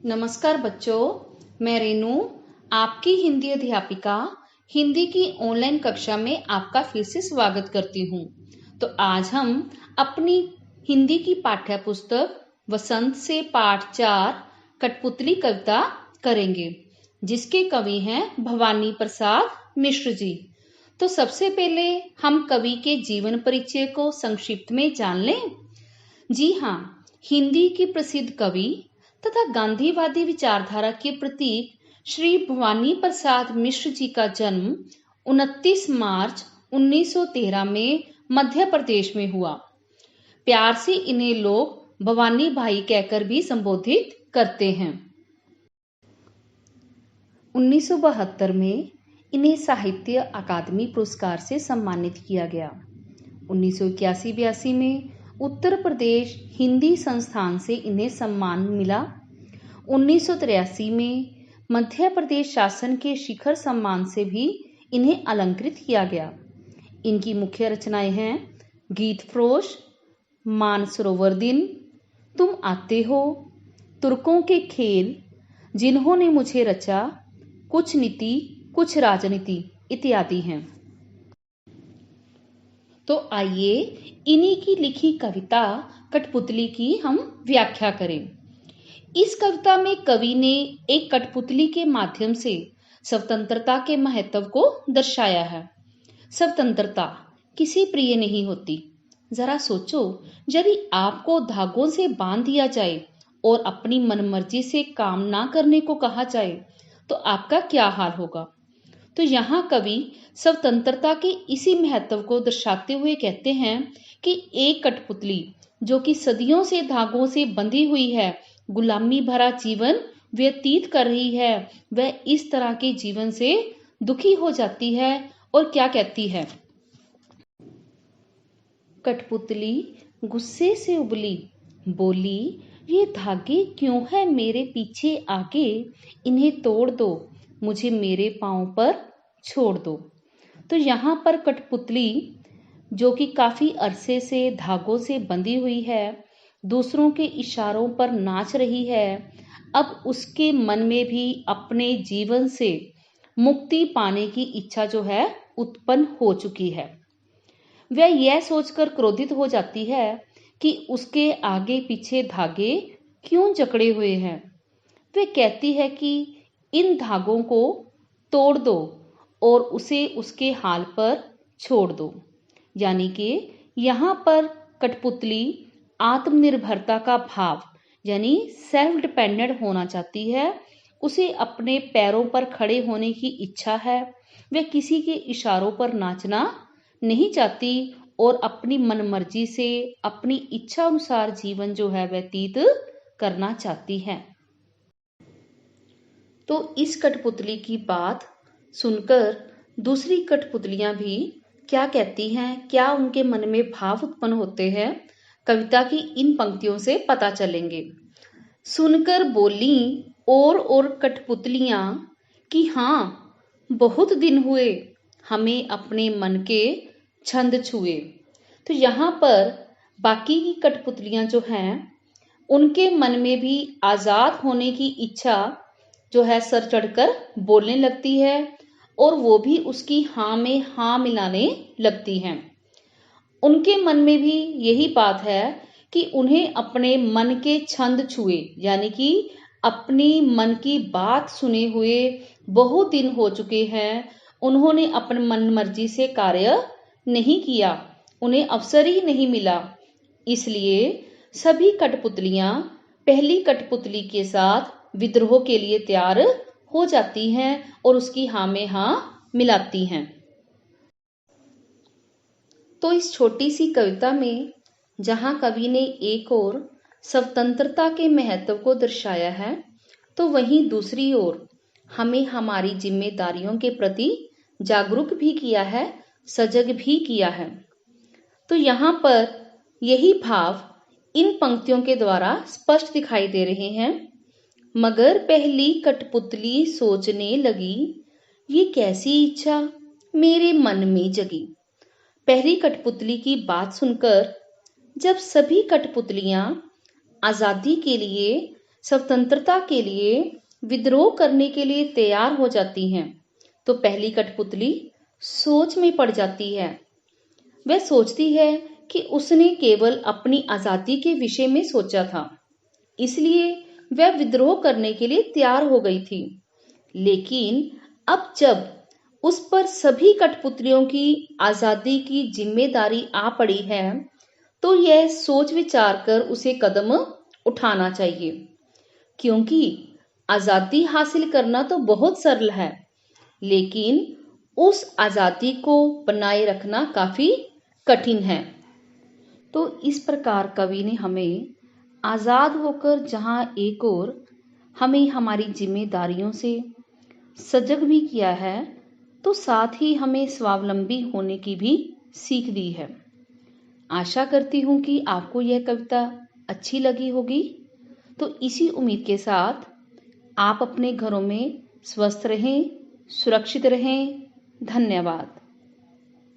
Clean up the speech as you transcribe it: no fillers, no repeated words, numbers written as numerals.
नमस्कार बच्चों, मैं रेनू आपकी हिंदी अध्यापिका हिंदी की ऑनलाइन कक्षा में आपका फिर से स्वागत करती हूँ। तो आज हम अपनी हिंदी की पाठ्य पुस्तक वसंत से पाठ 4 कठपुतली कविता करेंगे, जिसके कवि हैं भवानी प्रसाद मिश्र जी। तो सबसे पहले हम कवि के जीवन परिचय को संक्षिप्त में जान लें। जी हाँ, हिंदी की प्रसिद्ध कवि तथा गांधीवादी विचारधारा के प्रतीक श्री भवानी प्रसाद मिश्र जी का जन्म 29 मार्च 1913 में मध्य प्रदेश में हुआ। प्यार से इन्हें लोग भवानी भाई कहकर भी संबोधित करते हैं। 1972 में इन्हें साहित्य अकादमी पुरस्कार से सम्मानित किया गया। 1981-82 में उत्तर प्रदेश हिंदी संस्थान से इन्हें सम्मान मिला। 1983 में मध्य प्रदेश शासन के शिखर सम्मान से भी इन्हें अलंकृत किया गया। इनकी मुख्य रचनाएं हैं गीत फरोश, मानसरोवर दिन, तुम आते हो, तुर्कों के खेल, जिन्होंने मुझे रचा, कुछ नीति कुछ राजनीति इत्यादि हैं। तो आइए इन्हीं की लिखी कविता कठपुतली की हम व्याख्या करें। इस कविता में कवि ने एक कठपुतली के माध्यम से स्वतंत्रता के महत्व को दर्शाया है। स्वतंत्रता किसी प्रिय नहीं होती। जरा सोचो, यदि आपको धागों से बांध दिया जाए और अपनी मनमर्जी से काम ना करने को कहा जाए तो आपका क्या हाल होगा। तो यहाँ कवि स्वतंत्रता के इसी महत्व को दर्शाते हुए कहते हैं कि एक कठपुतली जो कि सदियों से धागों से बंधी हुई है, गुलामी भरा जीवन व्यतीत कर रही है, वह इस तरह के जीवन से दुखी हो जाती है और क्या कहती है। कठपुतली गुस्से से उबली, बोली, ये धागे क्यों है मेरे पीछे आगे, इन्हें तोड़ दो, मुझे मेरे पांव पर छोड़ दो। तो यहाँ पर कठपुतली जो कि काफी अरसे से धागों से बंधी हुई है, दूसरों के इशारों पर नाच रही है। अब उसके मन में भी अपने जीवन से मुक्ति पाने की इच्छा जो है उत्पन्न हो चुकी है। वह यह सोचकर क्रोधित हो जाती है कि उसके आगे पीछे धागे क्यों जकड़े हुए हैं। वह कहती है कि इन धागों को तोड़ दो और उसे उसके हाल पर छोड़ दो। यानी कि यहाँ पर कठपुतली आत्मनिर्भरता का भाव यानी सेल्फ डिपेंडेंट होना चाहती है। उसे अपने पैरों पर खड़े होने की इच्छा है। वह किसी के इशारों पर नाचना नहीं चाहती और अपनी मनमर्जी से अपनी इच्छा अनुसार जीवन जो है व्यतीत करना चाहती है। तो इस कठपुतली की बात सुनकर दूसरी कठपुतलियां भी क्या कहती हैं, क्या उनके मन में भाव उत्पन्न होते हैं, कविता की इन पंक्तियों से पता चलेंगे। सुनकर बोली और कठपुतलियां कि हाँ, बहुत दिन हुए हमें अपने मन के छंद छुए। तो यहाँ पर बाकी की कठपुतलियां जो हैं, उनके मन में भी आजाद होने की इच्छा जो है सर चढ़कर बोलने लगती है और वो भी उसकी हाँ में हाँ मिलाने लगती हैं। उनके मन में भी यही बात है कि उन्हें अपने मन के छंद छुए, यानी कि अपनी मन की बात सुने हुए बहुत दिन हो चुके हैं। उन्होंने अपनी मन मर्जी से कार्य नहीं किया, उन्हें अवसर ही नहीं मिला। इसलिए सभी कठपुतलियां पहली कठपुतली के साथ विद्रोह के लिए तैयार हो जाती हैं और उसकी हाँ में हाँ मिलाती हैं। तो इस छोटी सी कविता में जहां कवि ने एक ओर स्वतंत्रता के महत्व को दर्शाया है, तो वहीं दूसरी ओर हमें हमारी जिम्मेदारियों के प्रति जागरूक भी किया है, सजग भी किया है। तो यहाँ पर यही भाव इन पंक्तियों के द्वारा स्पष्ट दिखाई दे रहे हैं। मगर पहली कठपुतली सोचने लगी, ये कैसी इच्छा मेरे मन में जगी। पहली कठपुतली की बात सुनकर जब सभी कठपुतलियां आजादी के लिए स्वतंत्रता के लिए विद्रोह करने के लिए तैयार हो जाती हैं, तो पहली कठपुतली सोच में पड़ जाती है। वह सोचती है कि उसने केवल अपनी आजादी के विषय में सोचा था, इसलिए वह विद्रोह करने के लिए तैयार हो गई थी। लेकिन अब जब उस पर सभी कठपुतलियों की आजादी की जिम्मेदारी आ पड़ी है, तो यह सोच विचार कर उसे कदम उठाना चाहिए, क्योंकि आजादी हासिल करना तो बहुत सरल है, लेकिन उस आजादी को बनाए रखना काफी कठिन है। तो इस प्रकार कवि ने हमें आजाद होकर जहां एक और हमें हमारी जिम्मेदारियों से सजग भी किया है, तो साथ ही हमें स्वावलंबी होने की भी सीख दी है। आशा करती हूँ कि आपको यह कविता अच्छी लगी होगी। तो इसी उम्मीद के साथ आप अपने घरों में स्वस्थ रहें, सुरक्षित रहें। धन्यवाद।